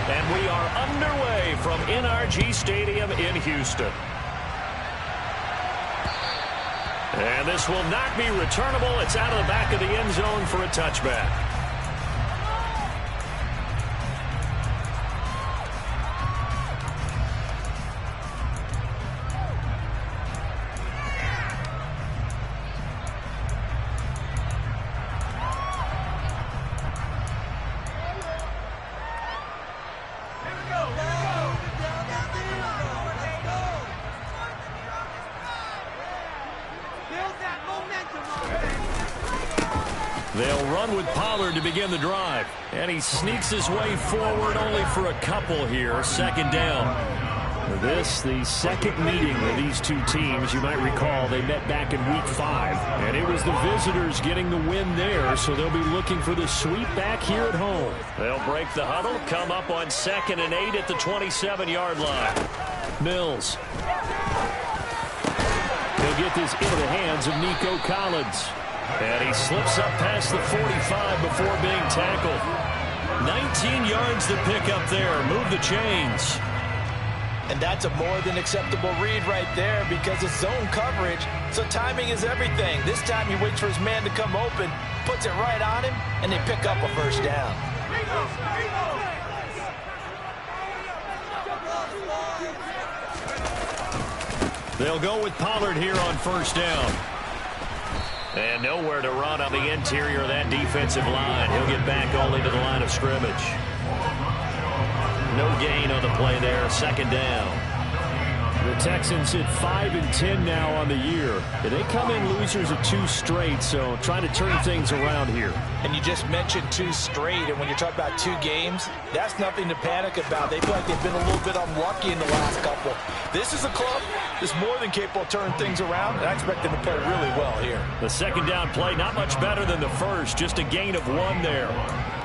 And we are underway from NRG Stadium in Houston. And this will not be returnable. It's out of the back of the end zone for a touchback. They'll run with Pollard to begin the drive. And he sneaks his way forward only for a couple here. Second down. This, the second meeting of these two teams. You might recall they met back in Week 5. And it was the visitors getting the win there, so they'll be looking for the sweep back here at home. They'll break the huddle, come up on 2nd and 8 at the 27-yard line. Mills. He'll get this into the hands of Nico Collins. And he slips up past the 45 before being tackled. 19 yards to pick up there. Move the chains. And that's a more than acceptable read right there because it's zone coverage, so timing is everything. This time he waits for his man to come open, puts it right on him, and they pick up a first down. They'll go with Pollard here on first down. And nowhere to run on the interior of that defensive line. He'll get back only to the line of scrimmage. No gain on the play there. Second down. The Texans hit 5-10 now on the year. They come in losers of 2 straight, so trying to turn things around here. And you just mentioned 2 straight, and when you're talking about 2 games, that's nothing to panic about. They feel like they've been a little bit unlucky in the last couple. This is a club that's more than capable of turning things around, and I expect them to play really well here. The second down play, not much better than the first, just a gain of 1 there.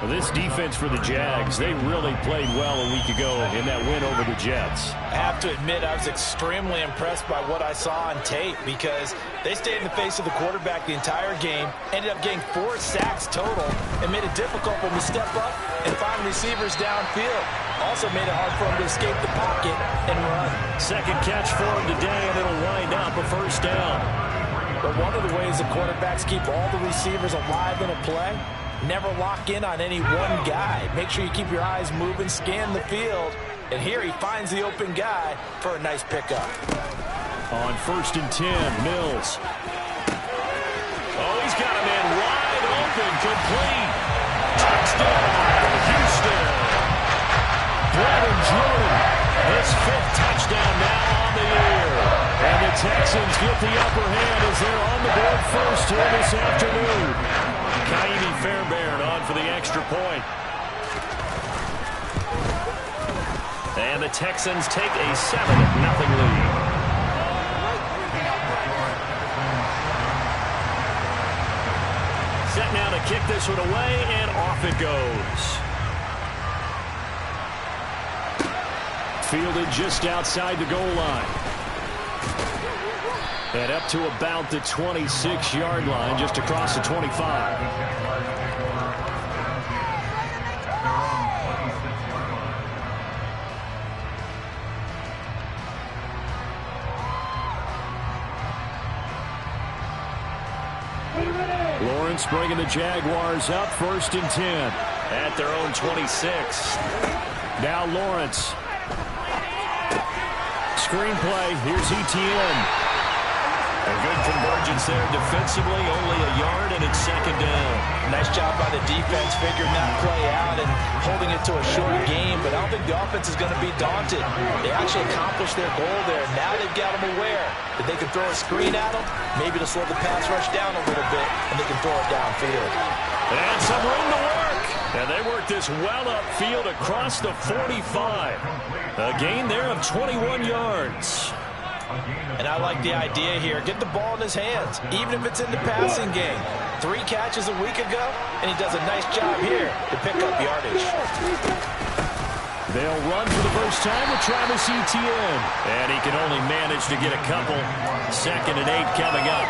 Well, this defense for the Jags, they really played well a week ago in that win over the Jets. I have to admit, I was extremely impressed by what I saw on tape because they stayed in the face of the quarterback the entire game, ended up getting 4 sacks total, and made it difficult for him to step up and find receivers downfield. Also made it hard for him to escape the pocket and run. Second catch for him today, and it'll wind up a first down. But one of the ways the quarterbacks keep all the receivers alive in a play, never lock in on any one guy. Make sure you keep your eyes moving, scan the field. And here he finds the open guy for a nice pickup. On 1st and 10, Mills. Oh, he's got a man wide open, complete. Touchdown, Houston. Brandon Jordan, his 5th touchdown now on the year. And the Texans get the upper hand as they're on the board first here this afternoon. Kaimi Fairbairn on for the extra point. And the Texans take a 7-0 lead. Set now to kick this one away, and off it goes. Fielded just outside the goal line. And up to about the 26-yard line, just across the 25. Lawrence bringing the Jaguars up 1st and 10 at their own 26. Now Lawrence. Screenplay. Here's Etienne. A good convergence there defensively, only a yard, and it's second down. Nice job by the defense figuring that play out and holding it to a short game, but I don't think the offense is going to be daunted. They actually accomplished their goal there. Now they've got them aware that they can throw a screen at them, maybe to slow the pass rush down a little bit, and they can throw it downfield. And some room to work. And they work this well upfield across the 45. A gain there of 21 yards. And I like the idea here. Get the ball in his hands, even if it's in the passing game. 3 catches a week ago, and he does a nice job here to pick up yardage. They'll run for the first time with Travis Etienne. And he can only manage to get a couple. 2nd and 8 coming up.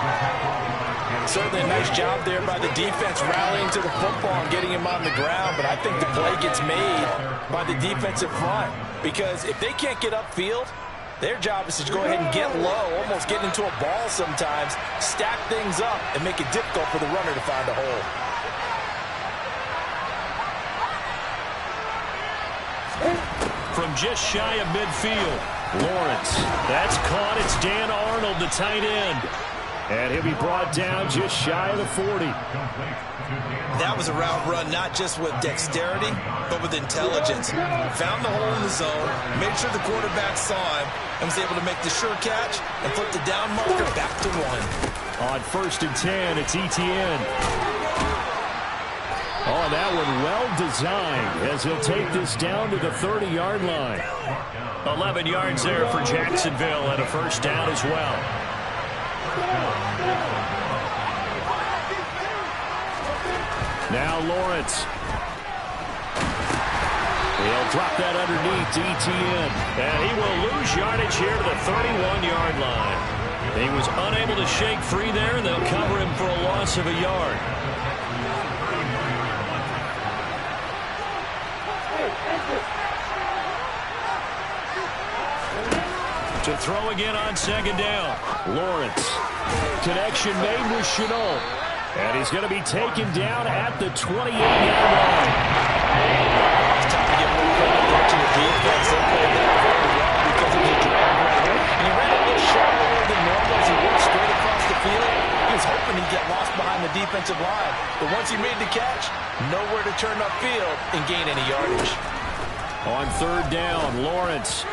Certainly a nice job there by the defense rallying to the football and getting him on the ground, but I think the play gets made by the defensive front because if they can't get upfield, their job is to go ahead and get low, almost get into a ball sometimes, stack things up, and make it difficult for the runner to find a hole. From just shy of midfield, Lawrence. That's caught. It's Dan Arnold, the tight end. And he'll be brought down just shy of the 40. That was a route run, not just with dexterity, but with intelligence. Found the hole in the zone, made sure the quarterback saw him, and was able to make the sure catch and flip the down marker back to 1. On 1st and 10, it's ETN. Oh, that one well designed as he'll take this down to the 30-yard line. 11 yards there for Jacksonville and a first down as well. Now Lawrence. He'll drop that underneath to ETN. And he will lose yardage here to the 31-yard line. He was unable to shake free there, and they'll cover him for a loss of a yard. To throw again on 2nd down. Lawrence. Connection made with Chenault. And he's going to be taken down at the 28-yard line. It's time to give a little credit there to the defense. They played that very well because it was a drag route. And he ran a little shallower than normal as he worked straight across the field. He was hoping he'd get lost behind the defensive line. But once he made the catch, nowhere to turn upfield and gain any yardage. On 3rd down, Lawrence.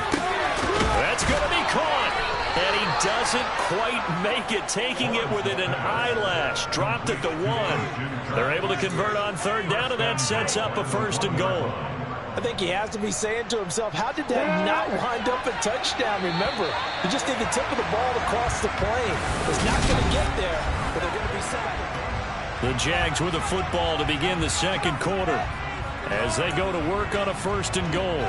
That's going to be caught. And he doesn't quite make it, taking it within an eyelash. Dropped at the 1. They're able to convert on 3rd down, and that sets up a 1st and goal. I think he has to be saying to himself, how did that not wind up a touchdown? Remember, you just need the tip of the ball across the plane. It's not going to get there, but they're going to be sacked. The Jags with the football to begin the 2nd quarter as they go to work on a 1st and goal.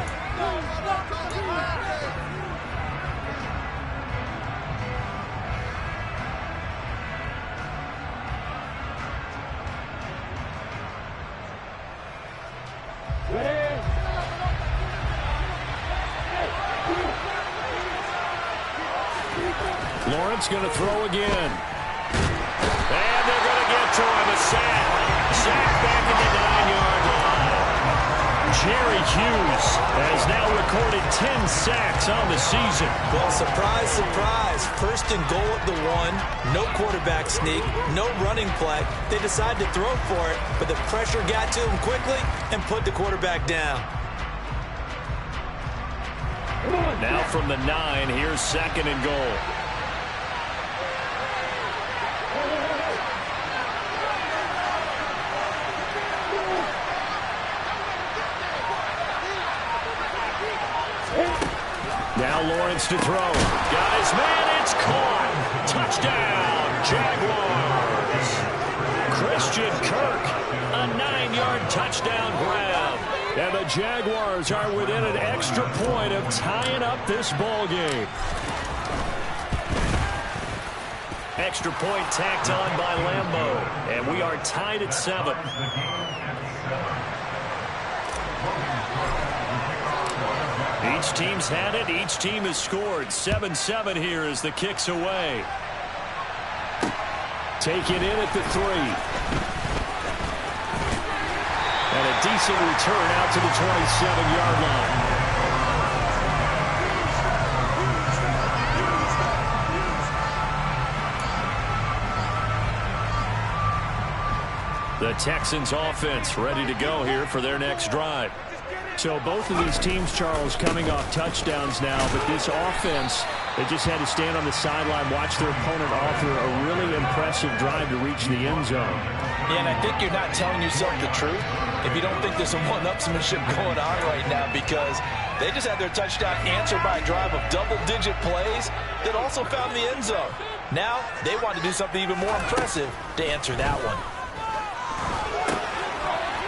Lawrence going to throw again. And they're going to get to him. A sack. Sack back at the 9-yard line. Jerry Hughes has now recorded 10 sacks on the season. Well, surprise, surprise. 1st and goal at the 1. No quarterback sneak. No running play. They decided to throw for it, but the pressure got to him quickly and put the quarterback down. Now from the 9, here's 2nd and goal. Now Lawrence to throw. Got his man. It's caught. Touchdown, Jaguars. Christian Kirk, a 9-yard touchdown grab. And the Jaguars are within an extra point of tying up this ball game. Extra point tacked on by Lambeau. And we are tied at 7. Each team's had it. Each team has scored. 7-7 here as the kick's away. Take it in at the 3. And a decent return out to the 27-yard line. The Texans offense ready to go here for their next drive. So both of these teams, Charles, coming off touchdowns now, but this offense, they just had to stand on the sideline, watch their opponent offer a really impressive drive to reach the end zone. Yeah, and I think you're not telling yourself the truth if you don't think there's some one-upsmanship going on right now, because they just had their touchdown answered by a drive of double-digit plays that also found the end zone. Now they want to do something even more impressive to answer that one.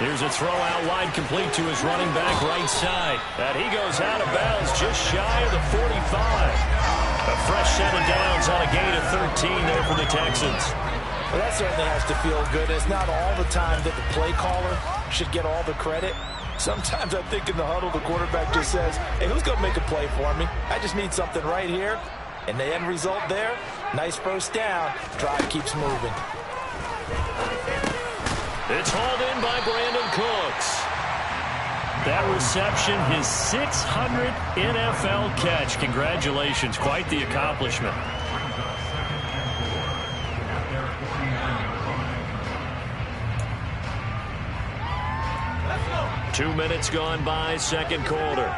Here's a throw out wide, complete to his running back right side. And he goes out of bounds just shy of the 45. A fresh set of downs on a gain of 13 there for the Texans. Well, that certainly has to feel good. It's not all the time that the play caller should get all the credit. Sometimes I think in the huddle, the quarterback just says, hey, who's going to make a play for me? I just need something right here. And the end result there, nice first down. Drive keeps moving. It's hauled in by Brandon Cooks. That reception, his 600th NFL catch. Congratulations, quite the accomplishment. Let's go. 2 minutes gone by, second quarter.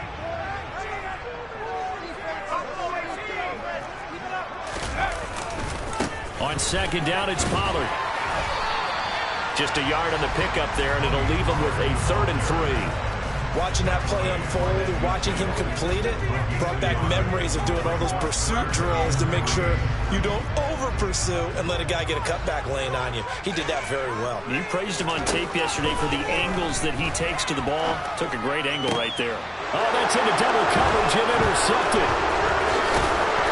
On second down, it's Pollard. Just a yard on the pickup there, and it'll leave him with a 3rd and 3. Watching that play unfold and watching him complete it brought back memories of doing all those pursuit drills to make sure you don't over-pursue and let a guy get a cutback lane on you. He did that very well. You praised him on tape yesterday for the angles that he takes to the ball. Took a great angle right there. Oh, that's into double coverage and intercepted.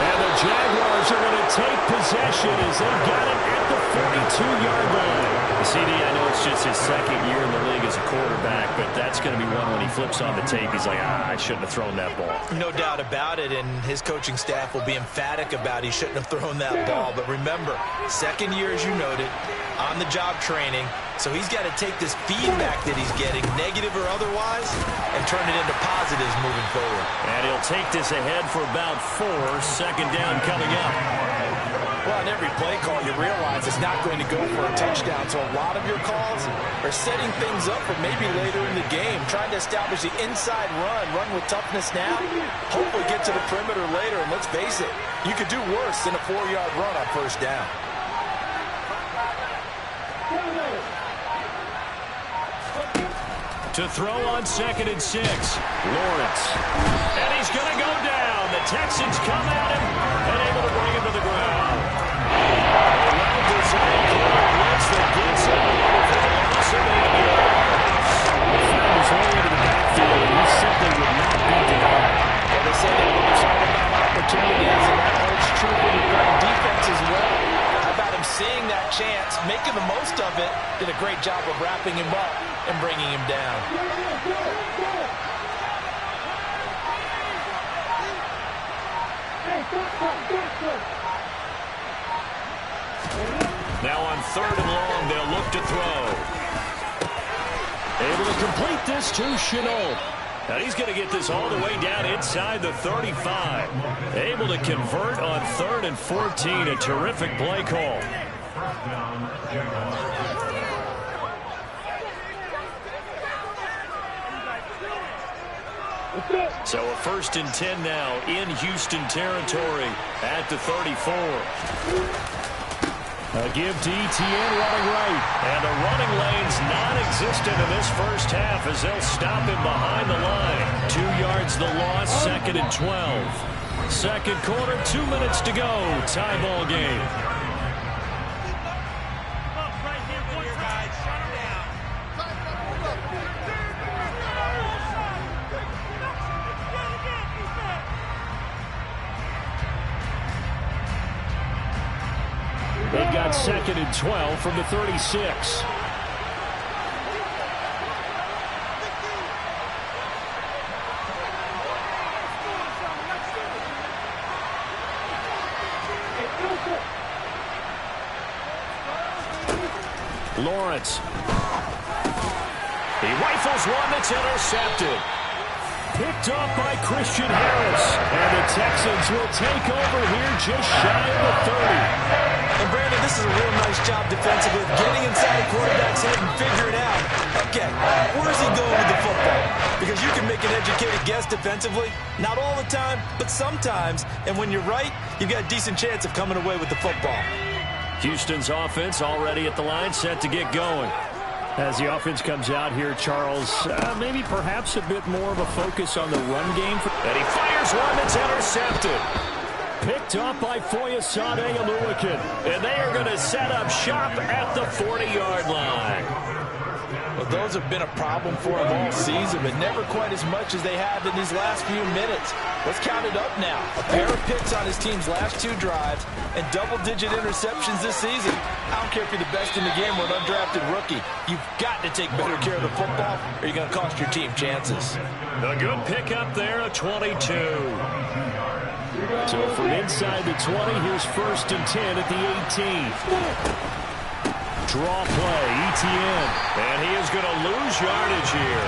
And the Jaguars are going to take possession as they've got it at the 42-yard line. CD, I know it's just his second year in the league as a quarterback, but that's going to be one when he flips on the tape. He's like, I shouldn't have thrown that ball. No doubt about it, and his coaching staff will be emphatic about he shouldn't have thrown that ball. But remember, second year, as you noted, on-the-job training, so he's got to take this feedback that he's getting, negative or otherwise, and turn it into positives moving forward. And he'll take this ahead for about 4. Second down coming up. Well, in every play call, you realize it's not going to go for a touchdown. So a lot of your calls are setting things up for maybe later in the game, trying to establish the inside run with toughness now, hopefully get to the perimeter later. And let's face it, you could do worse than a 4-yard run on first down. To throw on 2nd and 6, Lawrence. And he's going to go down. The Texans come at him and able to bring him to the ground. Well-designed blitz that gets him for the loss of 8 yards. He found his way into the backfield, and he simply would not be denied. Well, they say that it's all about opportunities, and that holds true when you're playing defense as well. How about him seeing that chance, making the most of it, did a great job of wrapping him up and bringing him down. Now on 3rd and long, they'll look to throw. Able to complete this to Chenault. Now he's going to get this all the way down inside the 35. Able to convert on 3rd and 14. A terrific play call. So a 1st and 10 now in Houston territory at the 34. A give to Etienne running right. And the running lane's non-existent in this first half as they'll stop him behind the line. 2 yards the loss, 2nd and 12. Second quarter, 2 minutes to go. Tie ball game. They've got 2nd and 12 from the 36. Lawrence. He rifles one that's intercepted. Picked off by Christian Harris. And the Texans will take over here just shy of the 30. And Brandon, this is a real nice job defensively, getting inside a quarterback's head and figuring out, okay, where's he going with the football? Because you can make an educated guess defensively, not all the time, but sometimes. And when you're right, you've got a decent chance of coming away with the football. Houston's offense already at the line, set to get going. As the offense comes out here, Charles, maybe perhaps a bit more of a focus on the run game. And he fires one that's intercepted. Picked up by Foyesade Aluakin. And they are going to set up shop at the 40-yard line. Well, those have been a problem for him all season, but never quite as much as they have in these last few minutes. Let's count it up now. A pair of picks on his team's last 2 drives and double-digit interceptions this season. I don't care if you're the best in the game or an undrafted rookie. You've got to take better care of the football or you're going to cost your team chances. A good pickup there, a 22. So from inside the 20, here's 1st and 10 at the 18. Draw play, ETN. And he is going to lose yardage here.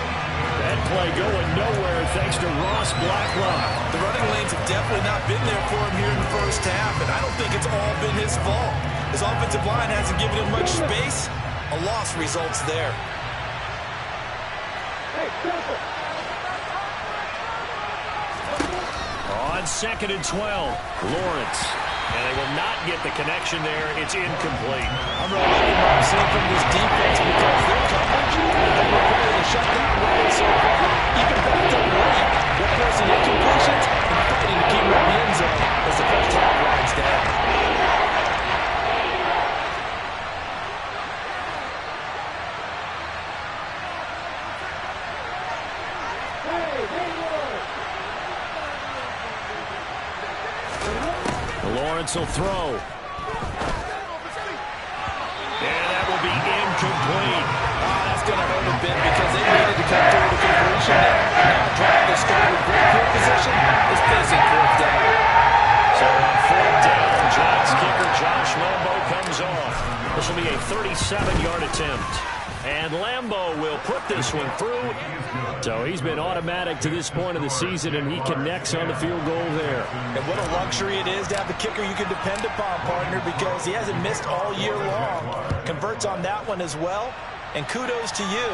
That play going nowhere thanks to Ross Blacklock. The running lanes have definitely not been there for him here in the first half, and I don't think it's all been his fault. His offensive line hasn't given him much space. A loss results there. On 2nd and 12, Lawrence. And they will not get the connection there. It's incomplete. I'm really liking what I'm seeing from this defense because their coverage has been playing a shutdown role so far. Even backed up late, they're forcing incompletions and fighting to keep them in the end zone as the first half winds down. Lawrence will throw. And that will be incomplete. That's going to hurt a bit because they needed to come through the completion there. Now drive the start with great field position is facing 4th down. So on 4th down, Giants kicker Josh Lambo comes off. This will be a 37-yard attempt. And Lambo will put this one through. So he's been automatic to this point of the season, and he connects on the field goal there. And what a luxury it is to have the kicker you can depend upon, partner, because he hasn't missed all year long. Converts on that one as well. And kudos to you.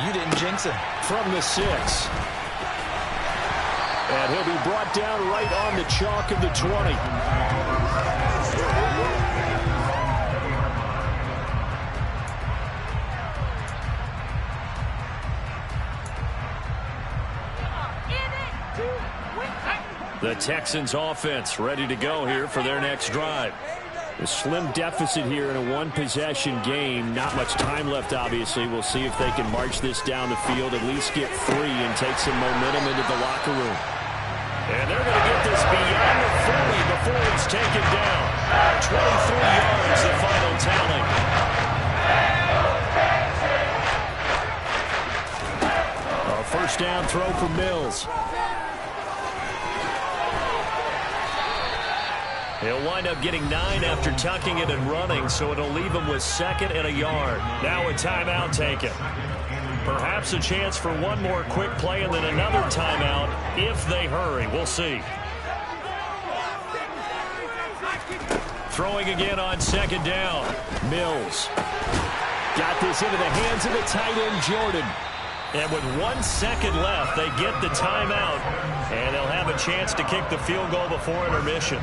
You didn't jinx him. From the 6. And he'll be brought down right on the chalk of the 20. The Texans offense ready to go here for their next drive. A slim deficit here in a 1-possession game. Not much time left, obviously. We'll see if they can march this down the field, at least get 3 and take some momentum into the locker room. And they're going to get this beyond the 40 before it's taken down. 23 yards, the final tally. A first down throw for Mills. He'll wind up getting 9 after tucking it and running, so it'll leave him with 2nd and a yard. Now a timeout taken. Perhaps a chance for one more quick play and then another timeout if they hurry. We'll see. Throwing again on 2nd down. Mills. Got this into the hands of the tight end, Jordan. And with 1 second left, they get the timeout, and they'll have a chance to kick the field goal before intermission.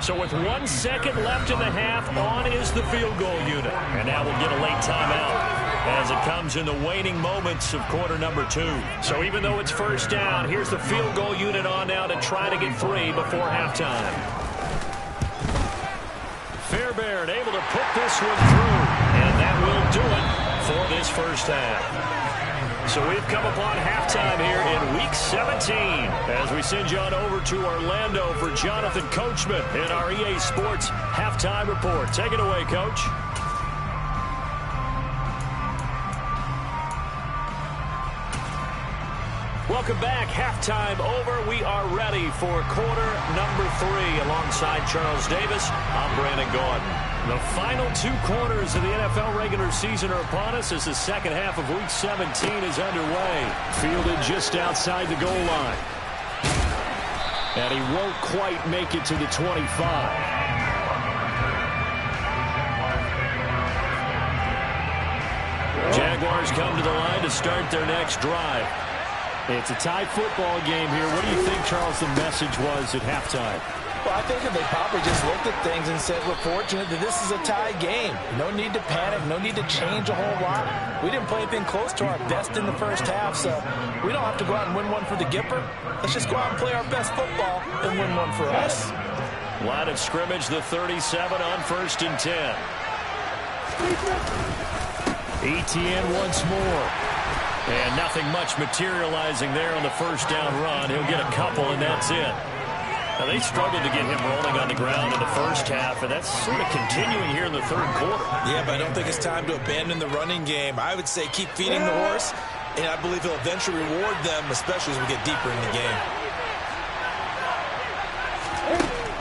So with 1 second left in the half, on is the field goal unit. And now we'll get a late timeout as it comes in the waning moments of quarter number 2. So even though it's first down, here's the field goal unit on now to try to get 3 before halftime. Fairbairn able to put this one through, and that will do it for this first half. So we've come upon halftime here in Week 17 as we send you on over to Orlando for Jonathan Coachman in our EA Sports Halftime Report. Take it away, Coach. Welcome back. Halftime over. We are ready for quarter number 3 alongside Charles Davis. I'm Brandon Gordon. The final 2 quarters of the NFL regular season are upon us as the second half of Week 17 is underway. Fielded just outside the goal line. And he won't quite make it to the 25. Jaguars come to the line to start their next drive. It's a tie football game here. What do you think, Charles, the message was at halftime? Well, I think that they probably just looked at things and said, we're fortunate that this is a tie game. No need to panic, no need to change a whole lot. We didn't play anything close to our best in the first half, so we don't have to go out and win one for the Gipper. Let's just go out and play our best football and win one for us. Line of scrimmage, the 37 on 1st and 10. Etienne once more. And nothing much materializing there on the first down run. He'll get a couple, and that's it. Now, they struggled to get him rolling on the ground in the first half, and that's sort of continuing here in the third quarter. Yeah, but I don't think it's time to abandon the running game. I would say keep feeding the horse, and I believe he'll eventually reward them, especially as we get deeper in the game.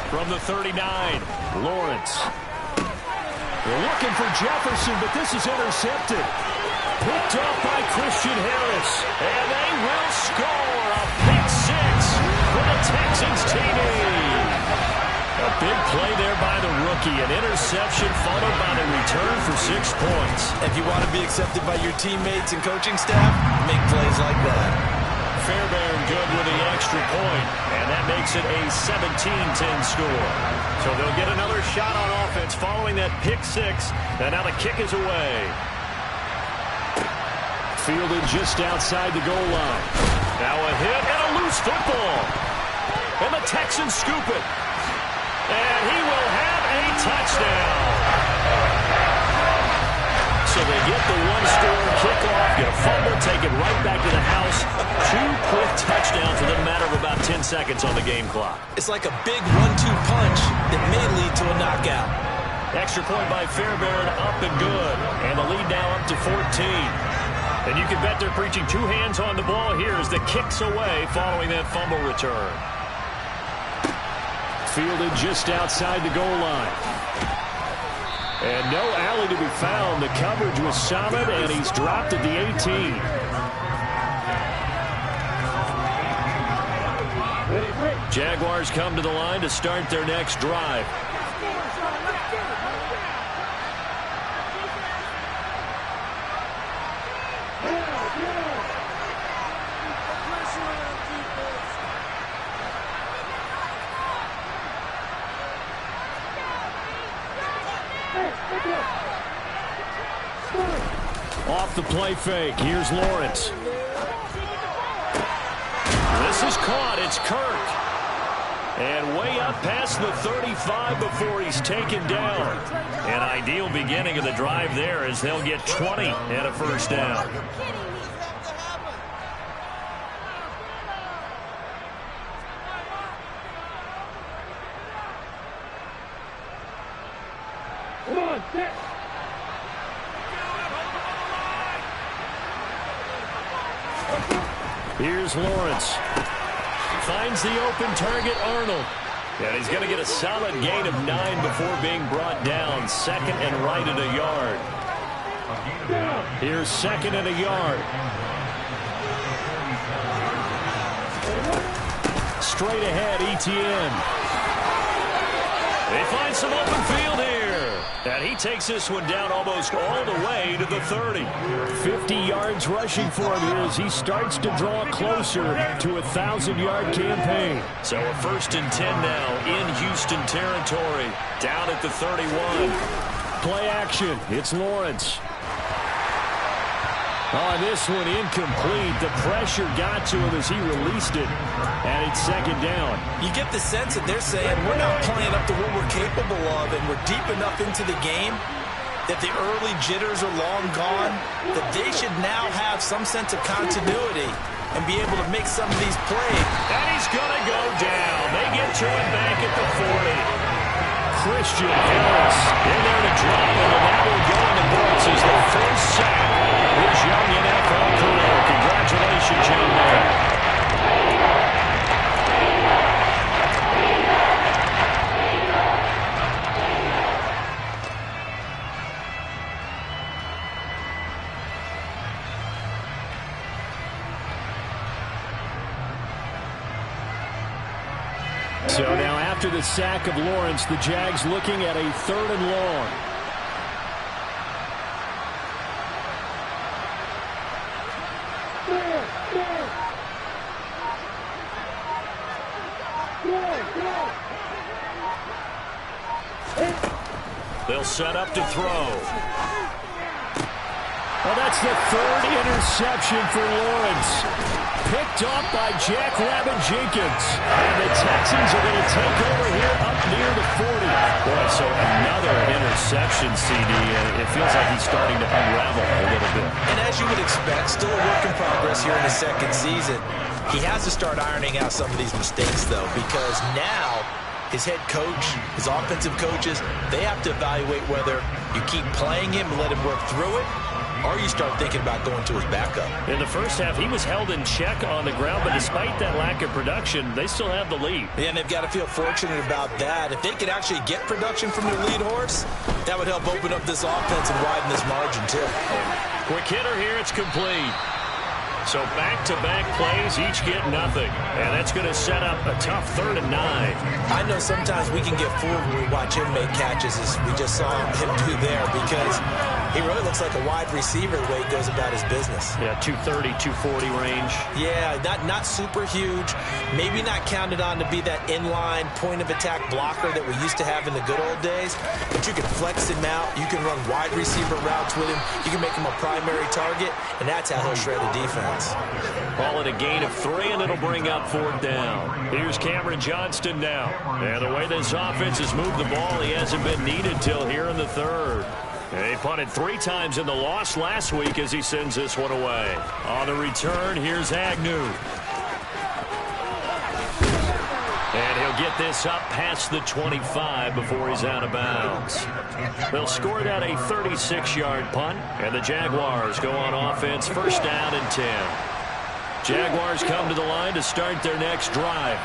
From the 39, Lawrence. They're looking for Jefferson, but this is intercepted. Picked up by Christian Harris, and they will score a pick six for the Texans TD. A big play there by the rookie, an interception followed by the return for 6 points. If you want to be accepted by your teammates and coaching staff, make plays like that. Fairbairn good with the extra point, and that makes it a 17-10 score. So they'll get another shot on offense following that pick six, and now the kick is away. Fielded just outside the goal line. Now a hit and a loose football. And the Texans scoop it. And he will have a touchdown. So they get the one-score kickoff, get a fumble, take it right back to the house. 2 quick touchdowns within a matter of about 10 seconds on the game clock. It's like a big 1-2 punch that may lead to a knockout. Extra point by Fairbairn, up and good. And the lead now up to 14. And you can bet they're preaching 2 hands on the ball here as the kick's away following that fumble return. Fielded just outside the goal line. And no alley to be found. The coverage was solid, and he's dropped at the 18. Jaguars come to the line to start their next drive. Off the play fake. Here's Lawrence. This is caught. It's Kirk. And way up past the 35 before he's taken down. An ideal beginning of the drive there as they'll get 20 and a first down. Here's Lawrence. Finds the open target, Arnold. And he's going to get a solid gain of 9 before being brought down. 2nd and right at a yard. Here's 2nd and a yard. Straight ahead, Etienne. They find some open field here. And he takes this one down almost all the way to the 30. 50 yards rushing for him here as he starts to draw closer to a 1,000-yard campaign. So a 1st and 10 now in Houston territory. Down at the 31. Play action. It's Lawrence. On this one, incomplete. The pressure got to him as he released it. And it's 2nd down. You get the sense that they're saying we're not playing up to what we're capable of, and we're deep enough into the game that the early jitters are long gone, that they should now have some sense of continuity and be able to make some of these plays. And he's going to go down. They get to him back at the 40. Christian Harris in there to drop him, and that will go in the books as the first sack of his young NFL career. Congratulations, young man. So now after the sack of Lawrence, the Jags looking at a 3rd and long. They'll set up to throw. Well, that's the third interception for Lawrence. Picked off by Jack Rabbit Jenkins. And the Texans are going to take over here up near the 40. Boy, so another interception, CD. It feels like he's starting to unravel a little bit. And as you would expect, still a work in progress here in the second season. He has to start ironing out some of these mistakes, though, because now his head coach, his offensive coaches, they have to evaluate whether you keep playing him and let him work through it, or you start thinking about going to his backup. In the first half, he was held in check on the ground, but despite that lack of production, they still have the lead. Yeah, and they've got to feel fortunate about that. If they could actually get production from their lead horse, that would help open up this offense and widen this margin, too. Quick hitter here, it's complete. So back-to-back plays, each get nothing. And that's going to set up a tough 3rd and 9. I know sometimes we can get fooled when we watch him make catches, as we just saw him do there, because he really looks like a wide receiver the way he goes about his business. Yeah, 230, 240 range. Yeah, not super huge. Maybe not counted on to be that inline point-of-attack blocker that we used to have in the good old days. But you can flex him out. You can run wide receiver routes with him. You can make him a primary target, and that's how he'll shred the defense. Call it a gain of 3, and it'll bring up 4th down. Here's Cameron Johnston now. And the way this offense has moved the ball, he hasn't been needed till here in the 3rd. They punted 3 times in the loss last week as he sends this one away. On the return, here's Agnew. And he'll get this up past the 25 before he's out of bounds. They'll score that a 36-yard punt, and the Jaguars go on offense, 1st down and 10. Jaguars come to the line to start their next drive.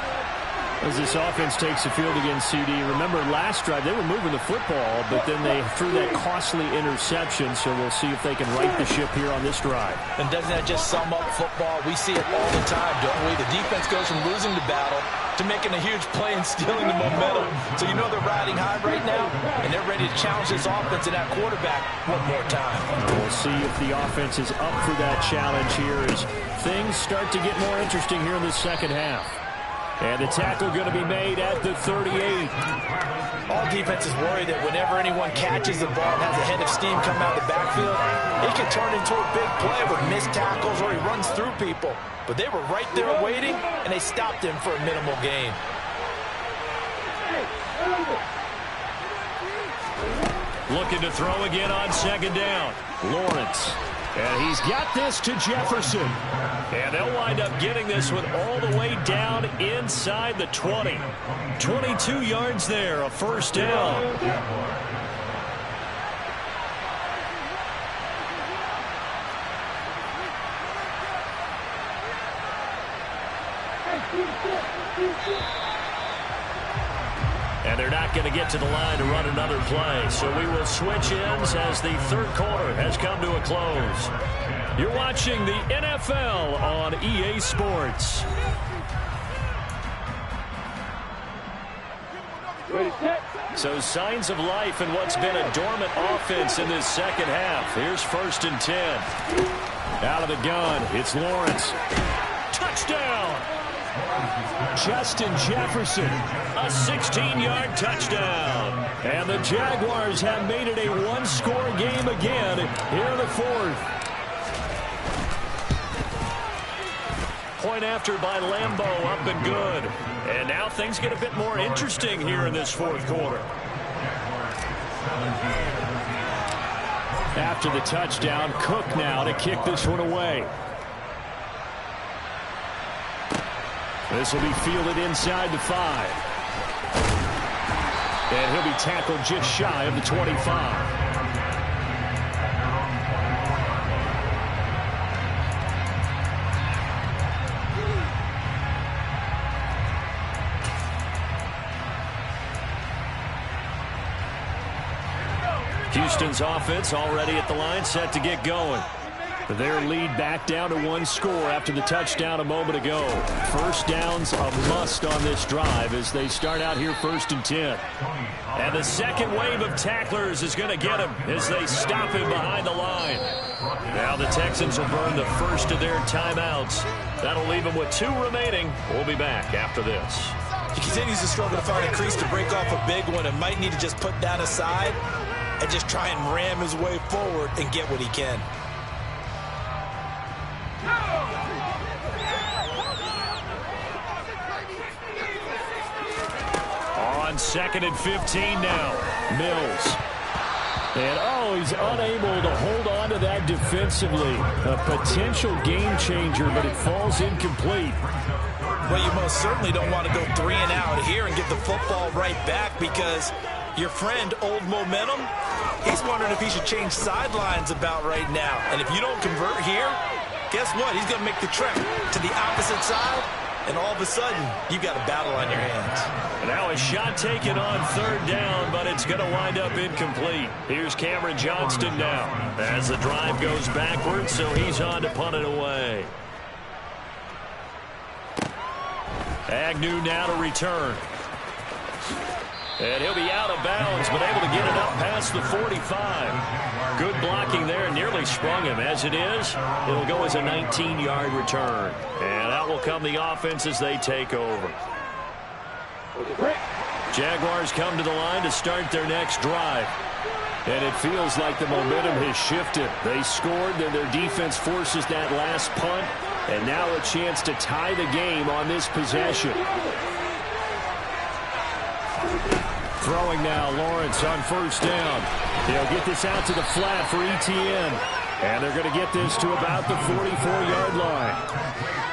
As this offense takes the field against CD, remember last drive they were moving the football, but then they threw that costly interception, so we'll see if they can right the ship here on this drive. And doesn't that just sum up football? We see it all the time, don't we? The defense goes from losing the battle to making a huge play and stealing the momentum. So you know they're riding high right now, and they're ready to challenge this offense and that quarterback one more time. We'll see if the offense is up for that challenge here as things start to get more interesting here in the second half. And the tackle going to be made at the 38. All defenses worry that whenever anyone catches the ball and has a head of steam come out of the backfield, it can turn into a big play with missed tackles or he runs through people. But they were right there waiting, and they stopped him for a minimal gain. Looking to throw again on 2nd down. Lawrence. And he's got this to Jefferson. And they'll wind up getting this one all the way down inside the 20. 22 yards there, a 1st down. And they're not going to get to the line to run another play. So we will switch ends as the 3rd quarter has come to a close. You're watching the NFL on EA Sports. So signs of life in what's been a dormant offense in this second half. Here's 1st and 10. Out of the gun, it's Lawrence. Touchdown! Justin Jefferson, a 16-yard touchdown. And the Jaguars have made it a 1-score game again here in the 4th. Point after by Lambeau, up and good. And now things get a bit more interesting here in this 4th quarter. After the touchdown, Cook now to kick this one away. This will be fielded inside the 5. And he'll be tackled just shy of the 25. Houston's offense already at the line, set to get going. Their lead back down to 1 score after the touchdown a moment ago. 1st down's a must on this drive as they start out here 1st and 10. And the second wave of tacklers is going to get him as they stop him behind the line. Now the Texans will burn the first of their timeouts. That'll leave them with 2 remaining. We'll be back after this. He continues to struggle to find a crease to break off a big one and might need to just put that aside and just try and ram his way forward and get what he can. On 2nd and 15 now. Mills. And, he's unable to hold on to that defensively. A potential game changer, but it falls incomplete. Well, you most certainly don't want to go 3 and out here and get the football right back because your friend, Old Momentum, he's wondering if he should change sidelines about right now. And if you don't convert here, guess what? He's going to make the trek to the opposite side, and all of a sudden, you've got a battle on your hands. And now a shot taken on 3rd down, but it's going to wind up incomplete. Here's Cameron Johnston now as the drive goes backwards, so he's on to punt it away. Agnew now to return. And he'll be out of bounds, but able to get it up past the 45. Good blocking there, nearly sprung him. As it is, it'll go as a 19-yard return. And out will come the offense as they take over. Jaguars come to the line to start their next drive. And it feels like the momentum has shifted. They scored, then their defense forces that last punt. And now a chance to tie the game on this possession. Throwing now, Lawrence on 1st down. He'll get this out to the flat for Etienne. And they're going to get this to about the 44-yard line.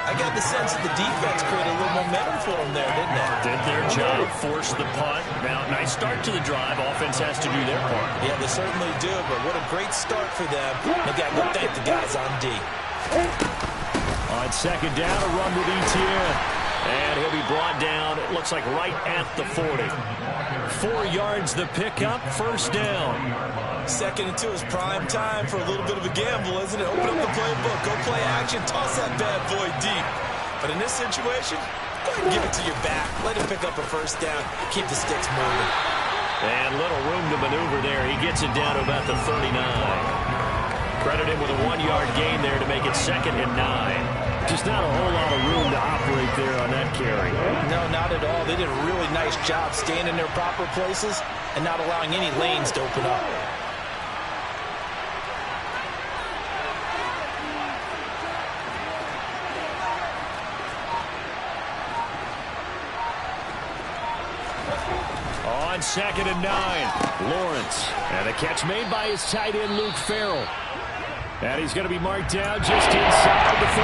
I got the sense that the defense created a little momentum for them there, didn't they? Did their job, forced the punt. Now, nice start to the drive. Offense has to do their part. Yeah, they certainly do, but what a great start for them. They got to thank the guys on D. On 2nd down, a run with Etienne. And he'll be brought down, it looks like right at the 40. 4 yards the pickup, 1st down. 2nd and 2 is prime time for a little bit of a gamble, isn't it? Open up the playbook, go play action, toss that bad boy deep. But in this situation, go ahead and give it to your back. Let him pick up a 1st down, keep the sticks moving. And little room to maneuver there. He gets it down to about the 39. Credit him with a 1-yard gain there to make it 2nd and 9. Just not a whole lot of room to operate there on that carry. No, not at all. They did a really nice job staying in their proper places and not allowing any lanes to open up. On 2nd and 9, Lawrence. And a catch made by his tight end, Luke Farrell. And he's going to be marked down just inside the 45.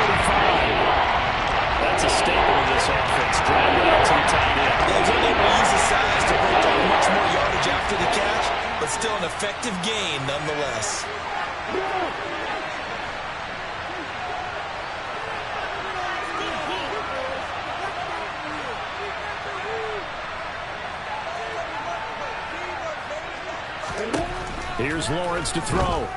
That's a staple of this offense. Drag it out to the tight end. They was unable to use his size to break up much more yardage after the catch, but still an effective gain nonetheless. Here's Lawrence to throw.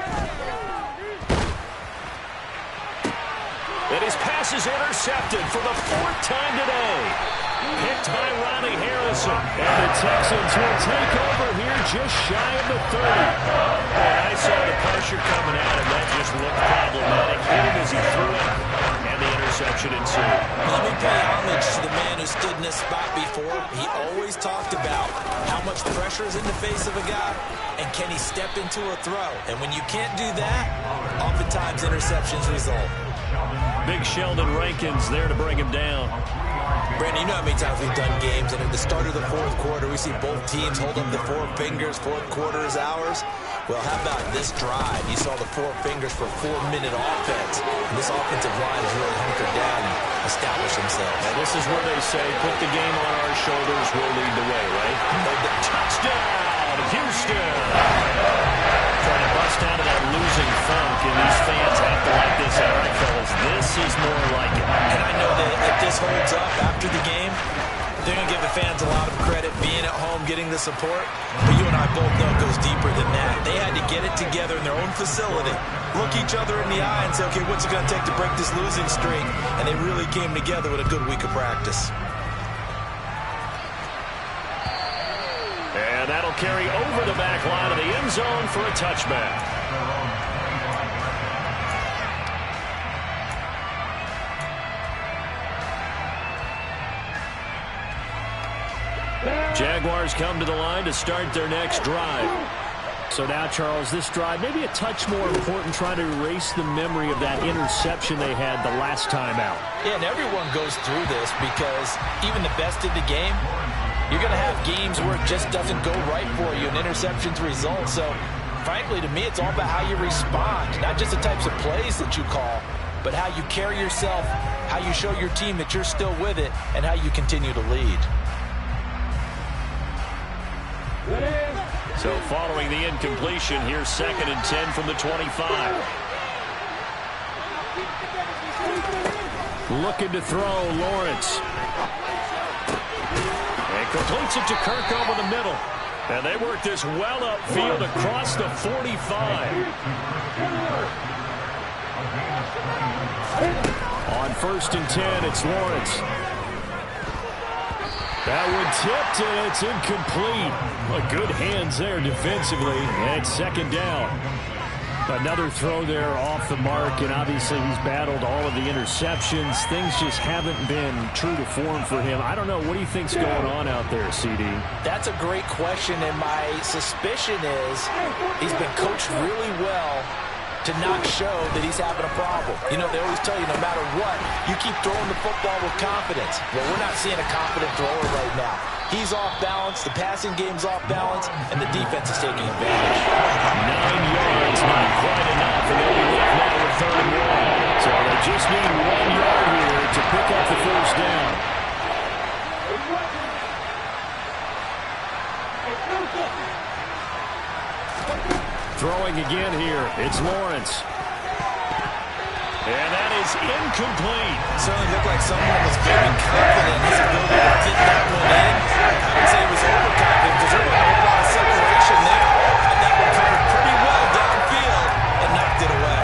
And his pass is intercepted for the 4th time today. Picked by Ronnie Harrison. And the Texans will take over here just shy of the 30. And I saw the pressure coming at him. That just looked problematic. Hit him as he threw it. And the interception ensued. Let me pay homage to the man who stood in this spot before. He always talked about how much pressure is in the face of a guy and can he step into a throw. And when you can't do that, oftentimes interceptions result. Big Sheldon Rankins there to bring him down. Brandon, you know how many times we've done games, and at the start of the 4th quarter, we see both teams hold up the 4 fingers, 4th quarter is ours. Well, how about this drive? You saw the 4 fingers for 4-minute offense. And this offensive line has really hunkered down and established themselves. And this is where they say, put the game on our shoulders, we'll lead the way, right? Touchdown, Houston! Trying to bust out of that losing funk, and these fans have to like this. All right, fellas, this is more like it. And I know that if this holds up after the game, they're going to give the fans a lot of credit, being at home, getting the support. But you and I both know it goes deeper than that. They had to get it together in their own facility, look each other in the eye and say, okay, what's it going to take to break this losing streak? And they really came together with a good week of practice. And that'll carry over the back line of the end zone for a touchback. Jaguars come to the line to start their next drive. So now, Charles, this drive maybe a touch more important, trying to erase the memory of that interception they had the last time out. Yeah, and everyone goes through this because even the best in the game, you're going to have games where it just doesn't go right for you and interceptions result. So, frankly, to me, it's all about how you respond, not just the types of plays that you call, but how you carry yourself, how you show your team that you're still with it, and how you continue to lead. So following the incompletion, here's 2nd and 10 from the 25. Looking to throw, Lawrence. And completes it to Kirk over the middle. And they work this well upfield across the 45. On 1st and 10, it's Lawrence. That one tipped, and it's incomplete. Good hands there defensively, and it's 2nd down. Another throw there off the mark, and obviously he's battled all of the interceptions. Things just haven't been true to form for him. I don't know. What do you think's going on out there, CD? That's a great question, and my suspicion is he's been coached really well to not show that he's having a problem. You know, they always tell you no matter what, you keep throwing the football with confidence. Well, we're not seeing a confident thrower right now. He's off balance, the passing game's off balance, and the defense is taking advantage. 9 yards, not quite enough, and they'll be left now with 3rd and 1. So they just need 1 yard here to pick up the 1st down. Throwing again here, it's Lawrence. And that is incomplete. Certainly looked like someone was very confident in his ability to get that one in. I would say he was overconfident because there was a whole lot of separation there. And that one covered pretty well downfield and knocked it away.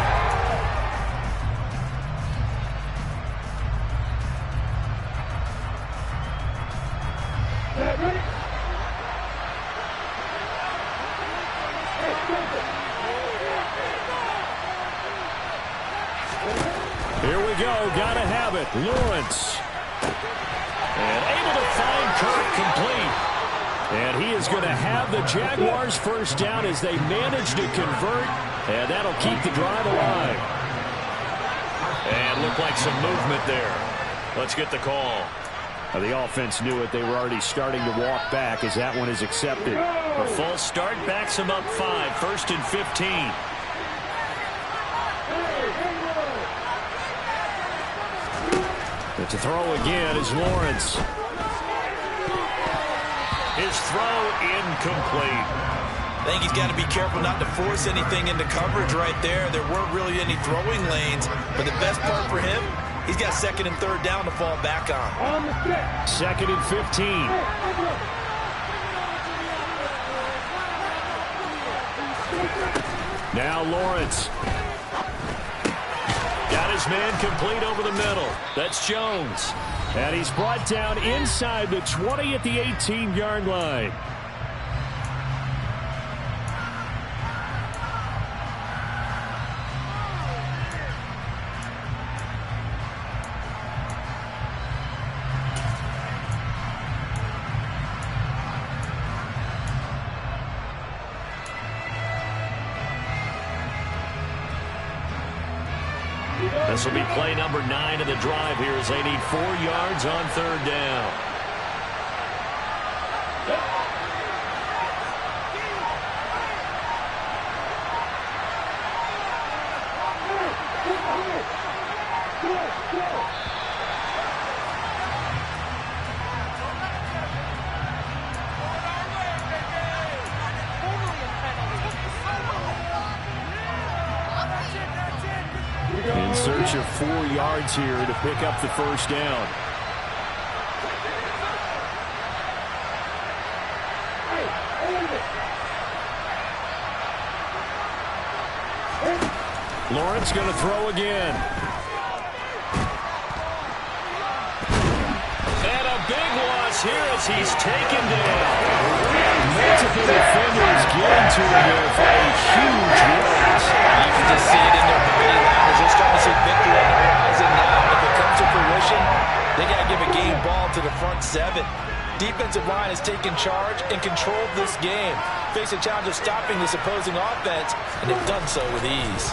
Here we go, gotta have it. Lawrence. And able to find Kirk complete. And he is going to have the Jaguars 1st down as they manage to convert. And that'll keep the drive alive. And looked like some movement there. Let's get the call. The offense knew it. They were already starting to walk back as that one is accepted. A false start backs them up 5. 1st and 15. To throw again is Lawrence. His throw incomplete. I think he's got to be careful not to force anything into coverage right there. There weren't really any throwing lanes, but the best part for him, he's got 2nd and 3rd down to fall back on. 2nd and 15. Now Lawrence. Got his man complete over the middle. That's Jones. And he's brought down inside the 20 at the 18-yard line. This will be play number 9 of the drive here as they need 4 yards on 3rd down. In search of 4 yards here to pick up the 1st down. Lawrence going to throw again. And a big loss here as he's taken down. Multiple defenders getting to him here for a huge loss. You can just see it in their body language. They're starting to see victory on the horizon now. If it comes to fruition, they got to give a game ball to the front 7. defensive line has taken charge and controlled this game. Face a challenge of stopping this opposing offense, and they've done so with ease.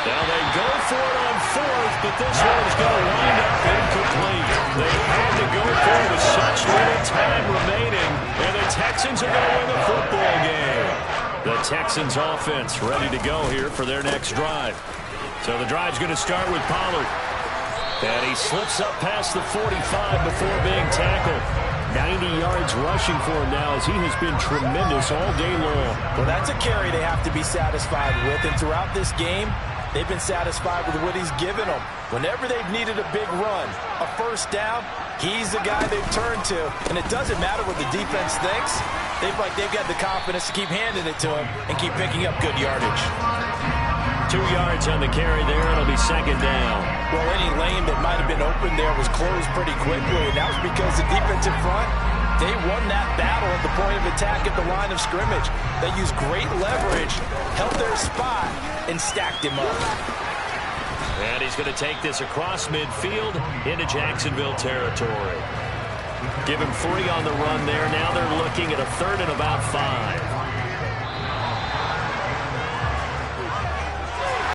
Now they go for it on fourth, but this one's going to wind up incomplete. They had to go for it with such little time remaining, and the Texans are going to win the football game. The Texans offense ready to go here for their next drive. So the drive's going to start with Pollard. And he slips up past the 45 before being tackled. 90 yards rushing for him now as he has been tremendous all day long. Well, that's a carry they have to be satisfied with. And throughout this game, they've been satisfied with what he's given them. Whenever they've needed a big run, a first down, he's the guy they've turned to. And it doesn't matter what the defense thinks. They've got the confidence to keep handing it to him and keep picking up good yardage. 2 yards on the carry there. It'll be second down. Well, any lane that might have been open there was closed pretty quickly, and that was because the defensive front, they won that battle at the point of attack at the line of scrimmage. They used great leverage, held their spot, and stacked him up. And he's going to take this across midfield into Jacksonville territory. Give him 3 on the run there. Now they're looking at a 3rd and about 5.